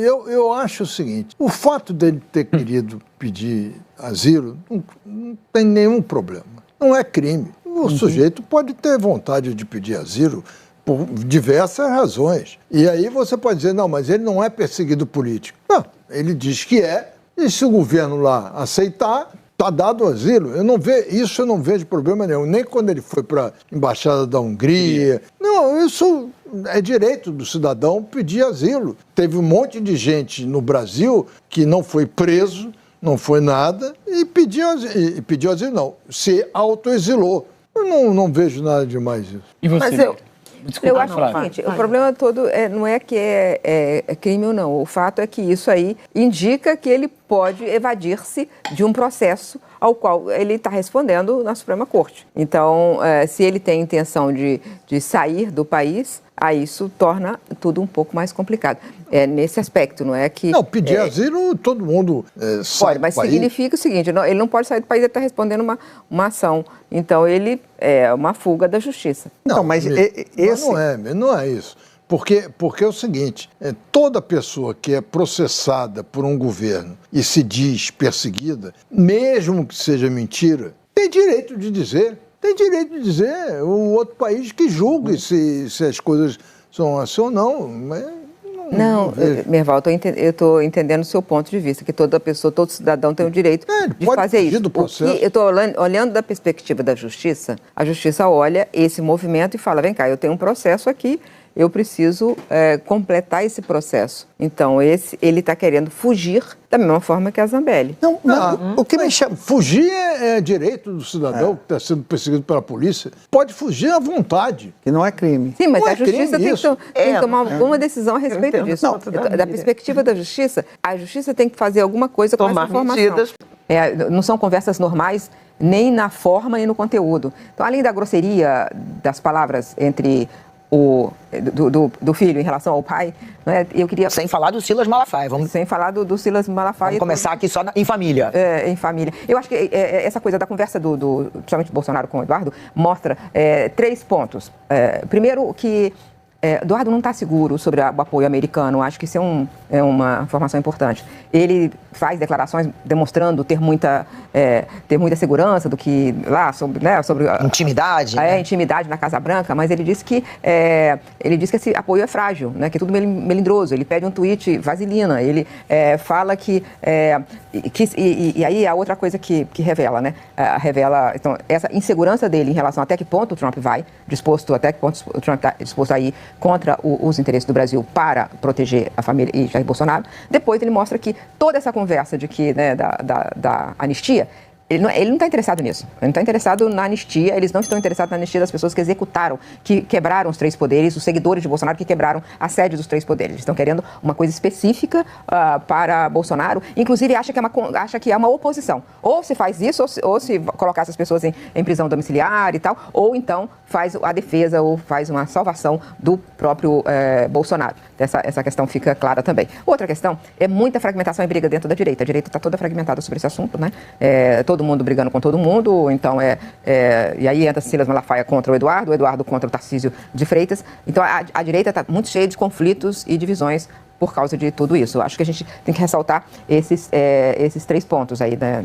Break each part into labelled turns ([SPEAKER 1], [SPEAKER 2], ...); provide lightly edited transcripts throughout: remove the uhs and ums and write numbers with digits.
[SPEAKER 1] Eu acho o seguinte, o fato dele ter querido pedir asilo não tem nenhum problema. Não é crime. O sujeito pode ter vontade de pedir asilo por diversas razões. E aí você pode dizer, não, mas ele não é perseguido político. Não, ele diz que é, e se o governo lá aceitar, está dado o asilo. Eu não vejo problema nenhum. Nem quando ele foi para a Embaixada da Hungria. Não, isso é direito do cidadão pedir asilo. Teve um monte de gente no Brasil que não foi preso, não foi nada, e pediu asilo, não. Se autoexilou. Eu não vejo nada demais isso.
[SPEAKER 2] E você?
[SPEAKER 3] Mas
[SPEAKER 2] Desculpa,
[SPEAKER 3] eu acho o seguinte, o problema todo não é que é crime ou não. O fato é que isso aí indica que ele pode evadir-se de um processo ao qual ele está respondendo na Suprema Corte. Então, se ele tem intenção de sair do país, aí isso torna tudo um pouco mais complicado. Nesse aspecto, não é que...
[SPEAKER 1] Não, pedir asilo, todo mundo sai
[SPEAKER 3] pode, mas
[SPEAKER 1] do país.
[SPEAKER 3] significa o seguinte, ele não pode sair do país, ele está respondendo uma ação. Então, ele é uma fuga da justiça.
[SPEAKER 1] Não, mas não é isso. Porque é o seguinte, toda pessoa que é processada por um governo e se diz perseguida, mesmo que seja mentira, tem direito de dizer. Tem direito de dizer. O outro país que julgue se as coisas são assim ou não. Mas
[SPEAKER 3] não, Merval, eu estou entendendo o seu ponto de vista, que toda pessoa, todo cidadão tem o direito de fazer isso. Eu estou olhando da perspectiva da justiça, a justiça olha esse movimento e fala, vem cá, eu tenho um processo aqui, eu preciso completar esse processo. Então, ele está querendo fugir da mesma forma que a Zambelli.
[SPEAKER 1] O que me chama... Fugir é direito do cidadão que está sendo perseguido pela polícia. Pode fugir à vontade.
[SPEAKER 4] Que não é crime.
[SPEAKER 3] Sim, mas a justiça tem que tomar alguma decisão a respeito disso. Da perspectiva da justiça, a justiça tem que fazer alguma coisa com essa informação. Não são conversas normais, nem na forma, nem no conteúdo. Então, além da grosseria das palavras entre... do filho em relação ao pai, né? Eu queria...
[SPEAKER 5] Sem falar do Silas Malafaia.
[SPEAKER 3] Sem falar do Silas Malafaia.
[SPEAKER 5] Vamos começar aqui só em família.
[SPEAKER 3] Em família. Eu acho que essa coisa da conversa principalmente Bolsonaro com o Eduardo, mostra 3 pontos. Primeiro, que Eduardo não está seguro sobre o apoio americano. Acho que isso é uma informação importante. Ele faz declarações demonstrando ter muita segurança do que lá sobre
[SPEAKER 5] intimidade,
[SPEAKER 3] intimidade na Casa Branca, mas ele disse que esse apoio é frágil, né? Que é tudo melindroso. Ele pede um tweet vaselina. Ele fala que e aí a outra coisa que revela, né? Revela então essa insegurança dele em relação até que ponto o Trump vai até que ponto o Trump está disposto a ir contra os interesses do Brasil para proteger a família e Jair Bolsonaro. Depois ele mostra que toda essa conversa de que, né, da anistia, ele não está interessado nisso. Ele não está interessado na anistia, eles não estão interessados na anistia das pessoas que executaram, que quebraram os 3 poderes, os seguidores de Bolsonaro que quebraram a sede dos 3 poderes. Eles estão querendo uma coisa específica para Bolsonaro, inclusive acha que é uma oposição. Ou se faz isso, ou se colocar essas pessoas em prisão domiciliar e tal, ou então faz a defesa ou faz uma salvação do próprio Bolsonaro. Essa questão fica clara também. Outra questão é muita fragmentação e briga dentro da direita. A direita está toda fragmentada sobre esse assunto, né? Todo mundo brigando com todo mundo, então e aí entra Silas Malafaia contra o Eduardo contra o Tarcísio de Freitas. Então a direita está muito cheia de conflitos e divisões por causa de tudo isso. Eu acho que a gente tem que ressaltar esses 3 pontos aí, né,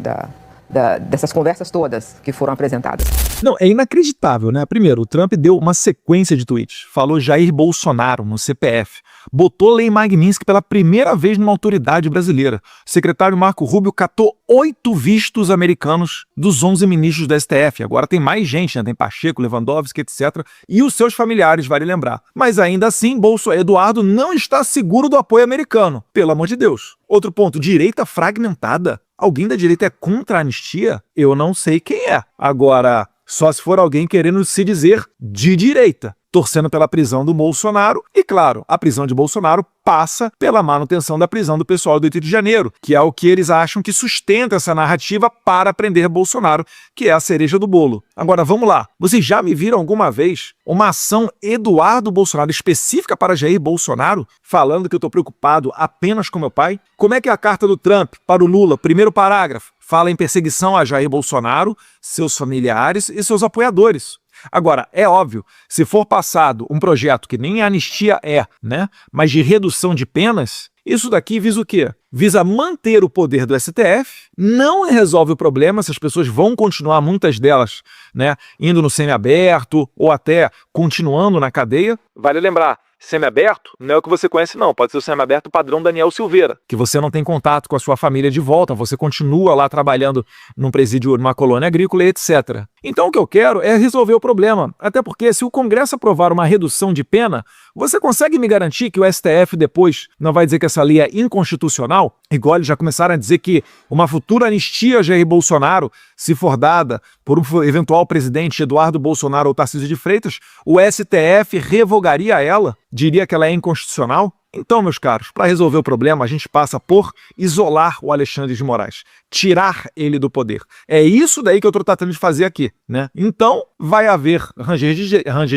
[SPEAKER 3] dessas conversas todas que foram apresentadas.
[SPEAKER 6] Não, é inacreditável, né? Primeiro, o Trump deu uma sequência de tweets. Falou Jair Bolsonaro no CPF. Botou Lei Magnitsky pela primeira vez numa autoridade brasileira. O secretário Marco Rubio catou 8 vistos americanos dos 11 ministros da STF. Agora tem mais gente, né? Tem Pacheco, Lewandowski, etc. E os seus familiares, vale lembrar. Mas ainda assim, Eduardo não está seguro do apoio americano. Pelo amor de Deus. Outro ponto, direita fragmentada. Alguém da direita é contra a anistia? Eu não sei quem é. Agora, só se for alguém querendo se dizer de direita, torcendo pela prisão do Bolsonaro. E, claro, a prisão de Bolsonaro passa pela manutenção da prisão do pessoal do 8 de janeiro, que é o que eles acham que sustenta essa narrativa para prender Bolsonaro, que é a cereja do bolo. Agora, vamos lá. Vocês já me viram alguma vez uma ação Eduardo Bolsonaro específica para Jair Bolsonaro, falando que eu estou preocupado apenas com meu pai? Como é que é a carta do Trump para o Lula? Primeiro parágrafo. Fala em perseguição a Jair Bolsonaro, seus familiares e seus apoiadores. Agora, é óbvio, se for passado um projeto que nem a anistia né, mas de redução de penas, Isso daqui visa o quê? Visa manter o poder do STF, não resolve o problema, essas pessoas vão continuar, muitas delas, né, indo no semiaberto ou até continuando na cadeia. Vale lembrar, semiaberto não é o que você conhece não, pode ser o semiaberto padrão Daniel Silveira, que você não tem contato com a sua família de volta, você continua lá trabalhando num presídio, numa colônia agrícola e etc. Então o que eu quero é resolver o problema, até porque se o Congresso aprovar uma redução de pena, você consegue me garantir que o STF depois não vai dizer que essa lei é inconstitucional? Igual eles já começaram a dizer que uma futura anistia a Jair Bolsonaro, se for dada por um eventual presidente Eduardo Bolsonaro ou Tarcísio de Freitas, o STF revogaria ela, diria que ela é inconstitucional? Então, meus caros, para resolver o problema, a gente passa por isolar o Alexandre de Moraes, tirar ele do poder. É isso daí que eu estou tratando de fazer aqui, né? Então, vai haver ranger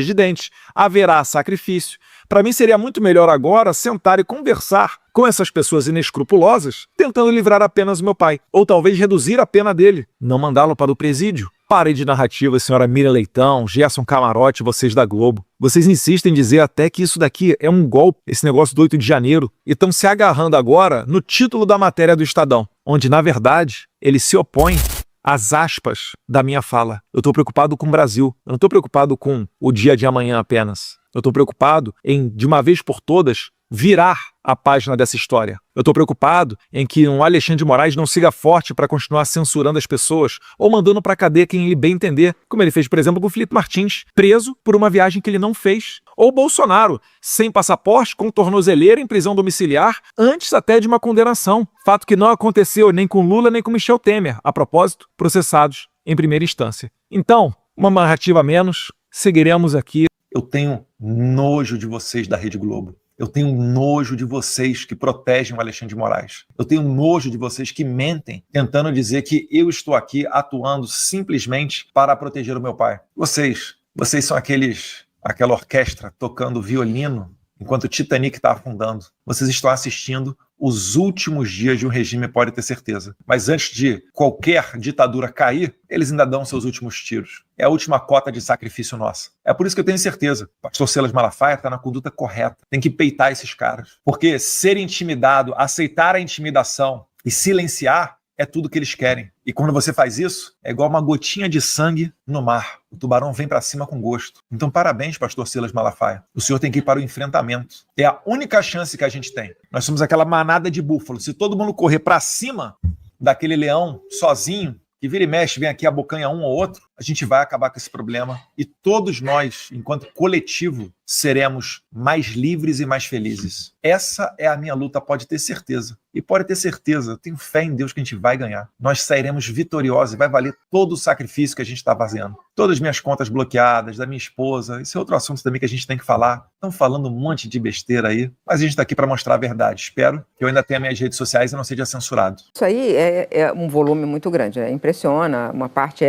[SPEAKER 6] de dentes, haverá sacrifício. Para mim, seria muito melhor agora sentar e conversar com essas pessoas inescrupulosas, tentando livrar apenas o meu pai, ou talvez reduzir a pena dele, não mandá-lo para o presídio. Parem de narrativa, senhora Miriam Leitão, Gerson Camarote, vocês da Globo. Vocês insistem em dizer até que isso daqui é um golpe, esse negócio do 8 de janeiro, e estão se agarrando agora no título da matéria do Estadão, onde, na verdade, ele se opõe às aspas da minha fala. Eu estou preocupado com o Brasil, eu não estou preocupado com o dia de amanhã apenas. Eu estou preocupado em, de uma vez por todas, virar a página dessa história. Eu estou preocupado em que um Alexandre de Moraes não siga forte para continuar censurando as pessoas ou mandando para a cadeia quem ele bem entender, como ele fez, por exemplo, com o Felipe Martins, preso por uma viagem que ele não fez. Ou Bolsonaro, sem passaporte, com tornozeleira em prisão domiciliar, antes até de uma condenação. Fato que não aconteceu nem com Lula nem com Michel Temer, a propósito, processados em primeira instância. Então, uma narrativa a menos, seguiremos aqui.
[SPEAKER 2] Eu tenho nojo de vocês da Rede Globo. Eu tenho nojo de vocês que protegem o Alexandre de Moraes. Eu tenho nojo de vocês que mentem, tentando dizer que eu estou aqui atuando simplesmente para proteger o meu pai. Vocês são aquela orquestra tocando violino enquanto o Titanic está afundando. Vocês estão assistindo os últimos dias de um regime, pode ter certeza. Mas antes de qualquer ditadura cair, eles ainda dão seus últimos tiros. É a última cota de sacrifício nossa. É por isso que eu tenho certeza. O pastor Silas Malafaia está na conduta correta. Tem que peitar esses caras. Porque ser intimidado, aceitar a intimidação e silenciar é tudo que eles querem. E quando você faz isso, é igual uma gotinha de sangue no mar. O tubarão vem para cima com gosto. Então, parabéns, pastor Silas Malafaia. O senhor tem que ir para o enfrentamento. É a única chance que a gente tem. Nós somos aquela manada de búfalo. Se todo mundo correr para cima daquele leão sozinho, que vira e mexe, vem aqui, abocanha um ou outro, a gente vai acabar com esse problema. E todos nós, enquanto coletivo, seremos mais livres e mais felizes. Essa é a minha luta, pode ter certeza. E pode ter certeza, eu tenho fé em Deus que a gente vai ganhar. Nós sairemos vitoriosos e vai valer todo o sacrifício que a gente está fazendo. Todas as minhas contas bloqueadas, da minha esposa, esse é outro assunto também que a gente tem que falar. Estão falando um monte de besteira aí, mas a gente está aqui para mostrar a verdade. Espero que eu ainda tenha minhas redes sociais e não seja censurado.
[SPEAKER 3] Isso aí é um volume muito grande, né? Impressiona. Uma parte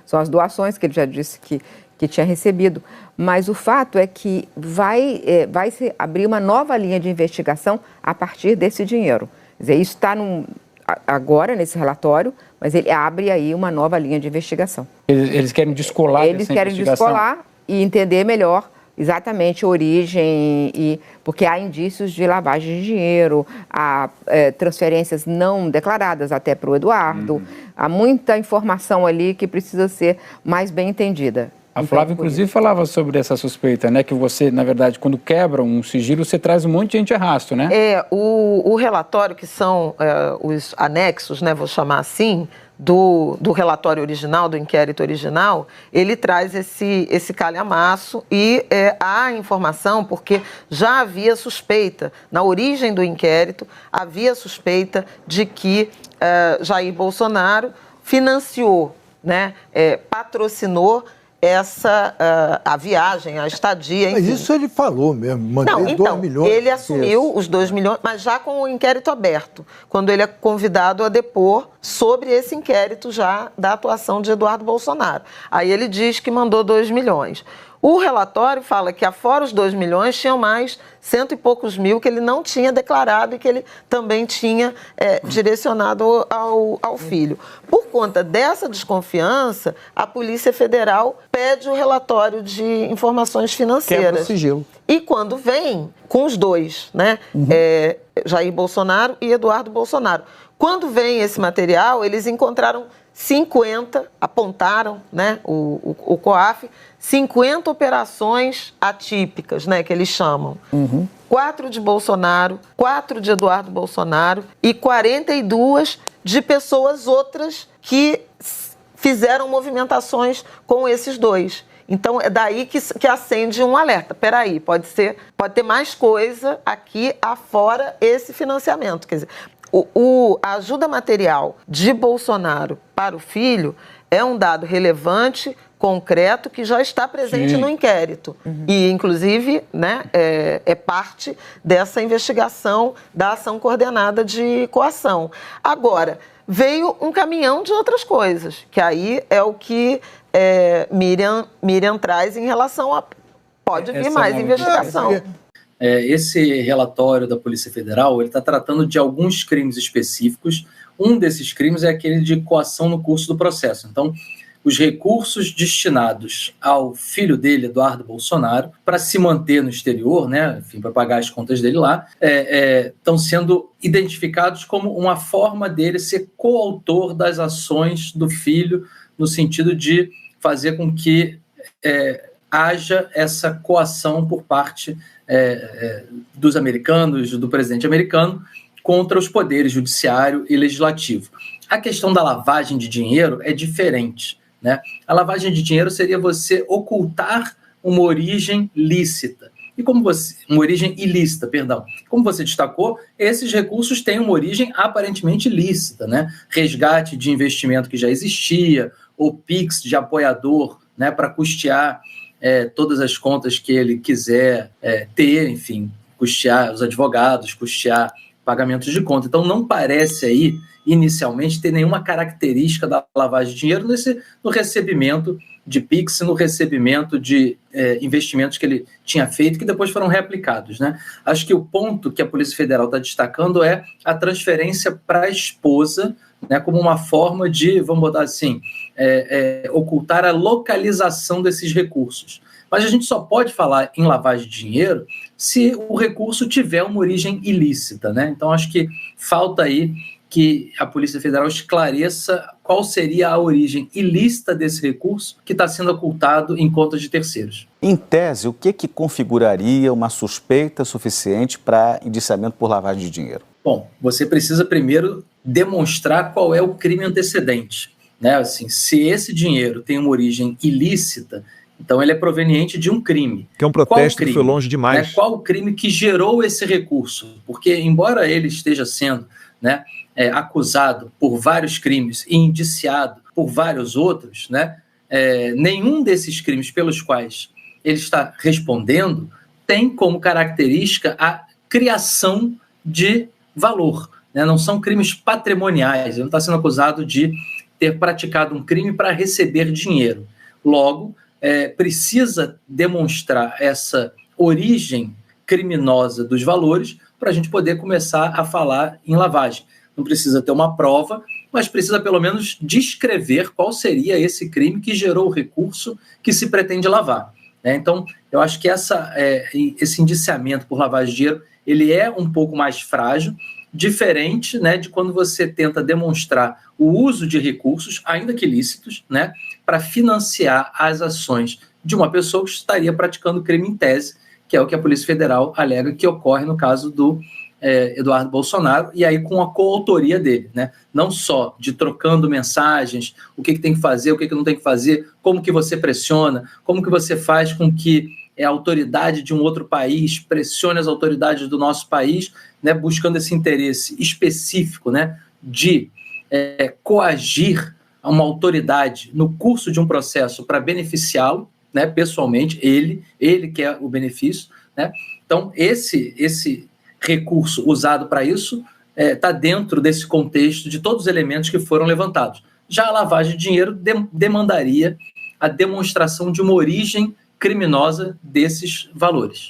[SPEAKER 3] são as doações que ele já disse que tinha recebido, mas o fato é que vai se abrir uma nova linha de investigação a partir desse dinheiro. Quer dizer, isso está agora nesse relatório, mas ele abre aí uma nova linha de investigação.
[SPEAKER 4] Eles querem descolar
[SPEAKER 3] Eles querem descolar e entender melhor exatamente a origem, porque há indícios de lavagem de dinheiro, há transferências não declaradas até para o Eduardo, há muita informação ali que precisa ser mais bem entendida.
[SPEAKER 4] A Flávia, inclusive, falava sobre essa suspeita, né? Que você, na verdade, quando quebra um sigilo, você traz um monte de gente a rastro, né?
[SPEAKER 7] O relatório, que são os anexos, né? Vou chamar assim, do relatório original, do inquérito original, ele traz esse calhamaço e há informação, porque já havia suspeita, na origem do inquérito, havia suspeita de que Jair Bolsonaro financiou, né? Patrocinou a viagem, a estadia, enfim.
[SPEAKER 1] Mas isso ele falou mesmo, mandei 2 milhões.
[SPEAKER 7] Ele assumiu os 2 milhões, mas já com o inquérito aberto, quando ele é convidado a depor sobre esse inquérito já da atuação de Eduardo Bolsonaro. Aí ele diz que mandou 2 milhões. O relatório fala que, afora os 2 milhões, tinham mais 100 e poucos mil que ele não tinha declarado e que ele também tinha direcionado ao filho. Por conta dessa desconfiança, a Polícia Federal pede o relatório de informações financeiras.
[SPEAKER 5] Quebra o sigilo.
[SPEAKER 7] E quando vem com os dois, né? Jair Bolsonaro e Eduardo Bolsonaro. Quando vem esse material, eles encontraram 50, apontaram, né, o COAF, 50 operações atípicas, né, que eles chamam. 4 de Bolsonaro, 4 de Eduardo Bolsonaro e 42 de pessoas outras que fizeram movimentações com esses dois. Então, é daí que acende um alerta. Peraí, pode ter mais coisa aqui afora esse financiamento. Quer dizer, a ajuda material de Bolsonaro para o filho é um dado relevante, concreto, que já está presente no inquérito. E, inclusive, né, é parte dessa investigação da ação coordenada de coação. Agora, veio um caminhão de outras coisas, que aí é o que Miriam traz em relação a... Pode vir mais investigação.
[SPEAKER 8] Esse relatório da Polícia Federal, ele está tratando de alguns crimes específicos. Um desses crimes é aquele de coação no curso do processo. Então, os recursos destinados ao filho dele, Eduardo Bolsonaro, para se manter no exterior, né, enfim, para pagar as contas dele lá, estão sendo identificados como uma forma dele ser coautor das ações do filho, no sentido de fazer com que haja essa coação por parte dos americanos, do presidente americano, contra os poderes judiciário e legislativo. A questão da lavagem de dinheiro é diferente, né? A lavagem de dinheiro seria você ocultar uma origem lícita. E uma origem ilícita, perdão. Como você destacou, esses recursos têm uma origem aparentemente lícita, né? Resgate de investimento que já existia, ou PIX de apoiador, né, para custear todas as contas que ele quiser ter, enfim, custear os advogados, custear pagamentos de conta. Então, não parece aí, inicialmente, ter nenhuma característica da lavagem de dinheiro no recebimento de PIX, no recebimento de investimentos que ele tinha feito, que depois foram reaplicados, né? Acho que o ponto que a Polícia Federal está destacando é a transferência para a esposa, né, como uma forma de, vamos botar assim, ocultar a localização desses recursos. Mas a gente só pode falar em lavagem de dinheiro se o recurso tiver uma origem ilícita, né? Então, acho que falta aí que a Polícia Federal esclareça qual seria a origem ilícita desse recurso que está sendo ocultado em contas de terceiros.
[SPEAKER 9] Em tese, o que configuraria uma suspeita suficiente para indiciamento por lavagem de dinheiro?
[SPEAKER 8] Bom, você precisa primeiro demonstrar qual é o crime antecedente, né? Assim, se esse dinheiro tem uma origem ilícita, então ele é proveniente de um crime.
[SPEAKER 6] Que é um protesto que foi longe demais.
[SPEAKER 8] Né? Qual o crime que gerou esse recurso? Porque, embora ele esteja sendo, né, acusado por vários crimes e indiciado por vários outros, né, nenhum desses crimes pelos quais ele está respondendo tem como característica a criação de valor, né? Não são crimes patrimoniais. Ele não está sendo acusado de ter praticado um crime para receber dinheiro. Logo, precisa demonstrar essa origem criminosa dos valores para a gente poder começar a falar em lavagem. Não precisa ter uma prova, mas precisa pelo menos descrever qual seria esse crime que gerou o recurso que se pretende lavar, né? Então, eu acho que esse indiciamento por lavagem de dinheiro, ele é um pouco mais frágil, diferente, né, de quando você tenta demonstrar o uso de recursos, ainda que lícitos, né, para financiar as ações de uma pessoa que estaria praticando crime em tese, que é o que a Polícia Federal alega que ocorre no caso do Eduardo Bolsonaro, e aí com a coautoria dele, né? Não só de trocando mensagens, o que tem que fazer, o que não tem que fazer, como que você pressiona, como que você faz com que a autoridade de um outro país pressione as autoridades do nosso país, né, buscando esse interesse específico, né, de coagir uma autoridade no curso de um processo para beneficiá-lo, né, pessoalmente, ele quer o benefício, né? Então, esse recurso usado para isso está dentro desse contexto de todos os elementos que foram levantados. Já a lavagem de dinheiro demandaria a demonstração de uma origem criminosa desses valores.